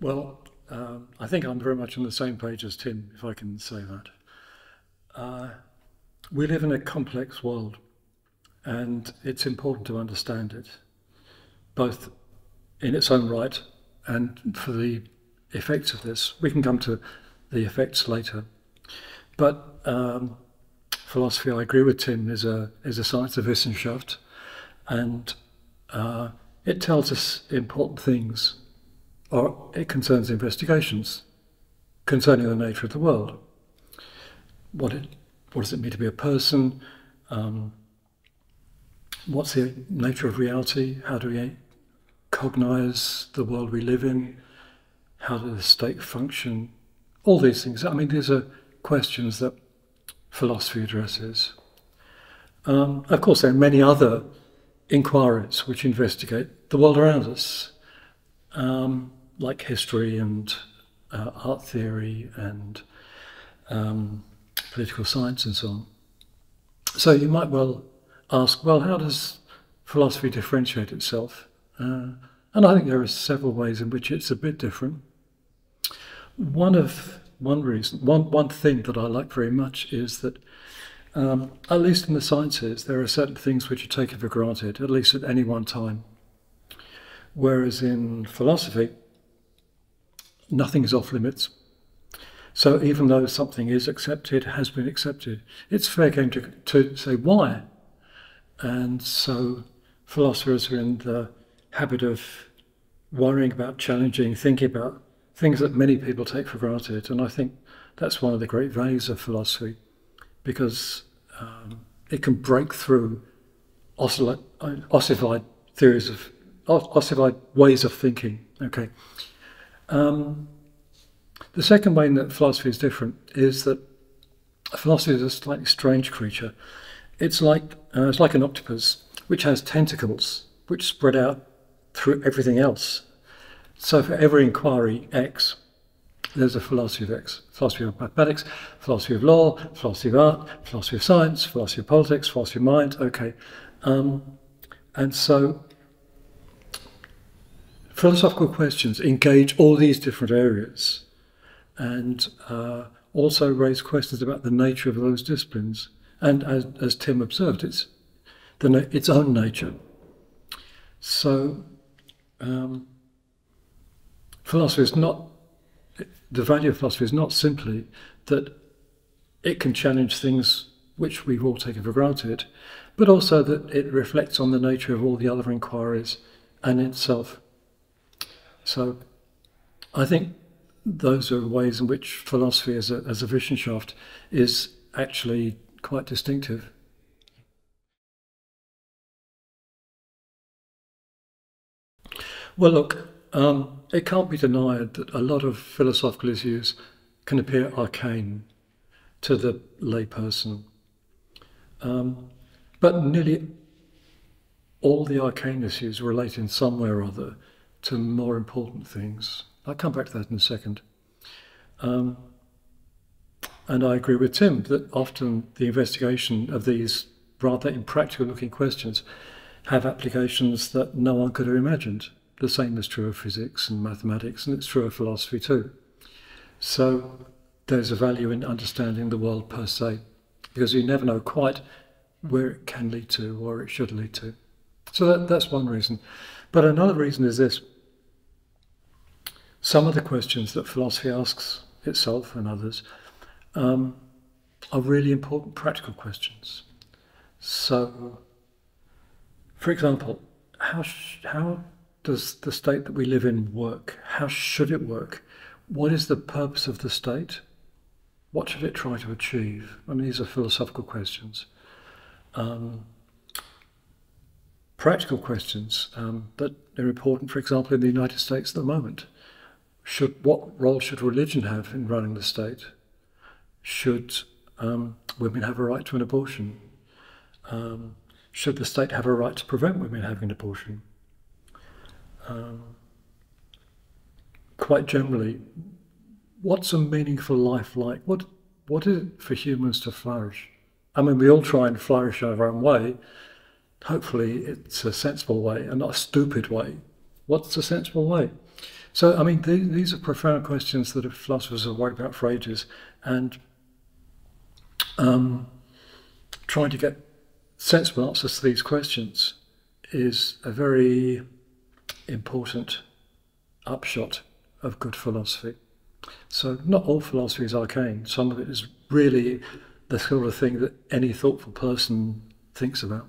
Well, I think I'm very much on the same page as Tim, if I can say that. We live in a complex world, and it's important to understand it, both in its own right and for the effects of this. We can come to the effects later. But philosophy, I agree with Tim, is a science of Wissenschaft, and it tells us important things, or it concerns investigations concerning the nature of the world. What does it mean to be a person? What's the nature of reality? How do we cognize the world we live in? How does the state function? All these things. I mean, these are questions that philosophy addresses. Of course, there are many other inquiries which investigate the world around us, like history and art theory and political science and so on. So you might well ask, well, how does philosophy differentiate itself? And I think there are several ways in which it's a bit different. One thing that I like very much is that, at least in the sciences, there are certain things which are taken for granted, at least at any one time. Whereas in philosophy, nothing is off limits. So even though something is accepted, has been accepted, it's fair game to say why. And so philosophers are in the habit of worrying about, challenging, thinking about things that many people take for granted. And I think that's one of the great values of philosophy, because it can break through ossified theories of ossified ways of thinking. Okay. The second way that philosophy is different is that philosophy is a slightly strange creature. It's like an octopus, which has tentacles which spread out through everything else. So for every inquiry X, there's a philosophy of X. Philosophy of mathematics, philosophy of law, philosophy of art, philosophy of science, philosophy of politics, philosophy of mind. Okay. And so philosophical questions engage all these different areas, and also raise questions about the nature of those disciplines. And as Tim observed, it's its own nature. So philosophy is not, the value of philosophy is not simply that it can challenge things which we've all taken for granted, but also that it reflects on the nature of all the other inquiries and itself. So I think those are ways in which philosophy as a Wissenschaft is actually quite distinctive. Well, look, it can't be denied that a lot of philosophical issues can appear arcane to the layperson. But nearly all the arcane issues relate in some way or other to more important things. I'll come back to that in a second. And I agree with Tim that often the investigation of these rather impractical looking questions have applications that no one could have imagined. The same is true of physics and mathematics, and it's true of philosophy too. So there's a value in understanding the world per se, because you never know quite where it can lead to or it should lead to. So that's one reason. But another reason is this. Some of the questions that philosophy asks itself and others are really important practical questions. So, for example, how does the state that we live in work? How should it work? What is the purpose of the state? What should it try to achieve? I mean, these are philosophical questions. Practical questions that are important, for example, in the United States at the moment. What role should religion have in running the state? Should women have a right to an abortion? Should the state have a right to prevent women having an abortion? Quite generally, what's a meaningful life like? What is it for humans to flourish? I mean, we all try and flourish our own way. Hopefully it's a sensible way and not a stupid way. What's a sensible way? So, I mean, these are profound questions that philosophers have worried about for ages, and trying to get sensible answers to these questions is a very important upshot of good philosophy. So not all philosophy is arcane. Some of it is really the sort of thing that any thoughtful person thinks about.